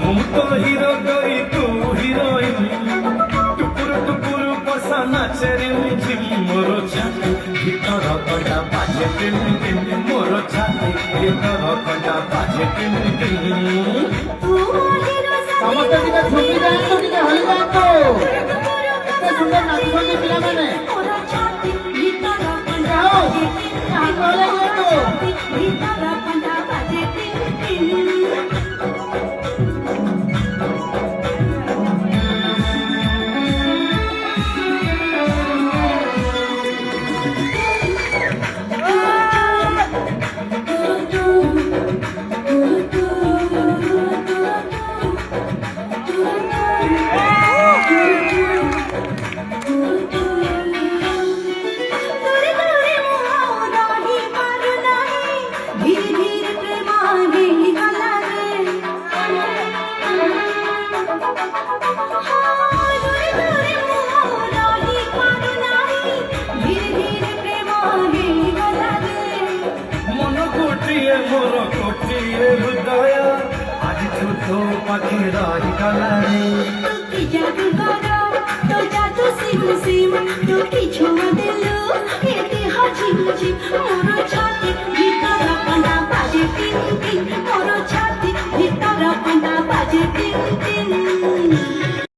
ମୁଁ ତ ହିରୋ ଗଇ ତୁ ହିରୋଇନ ଟୁକୁରୁ ଟୁକୁରୁ ବର୍ଷା ନାଚେ ରିମଝିମ ମୋର ଛାତି ଭିତର କଟା ବାଜେ ଟିମ ଟିମ ମୋର ଛାତି ଭିତର କଟା ବାଜେ ଟିମ ଟିମ ସମସ୍ତେ ଟିକେ ଝୁମି ଯାଆନ୍ତୁ ଟିକେ ହଲି ଯାଆନ୍ତୁ ଏତେ ସୁନ୍ଦର ନାଚୁଛନ୍ତି ପିଲାମାନେ मोर कोटिए हृदय आज छुटो पाखे रही गलानी तू जादू करो तो जादू सिम सिम तू की छुआ दिलो ये हा झिम झिम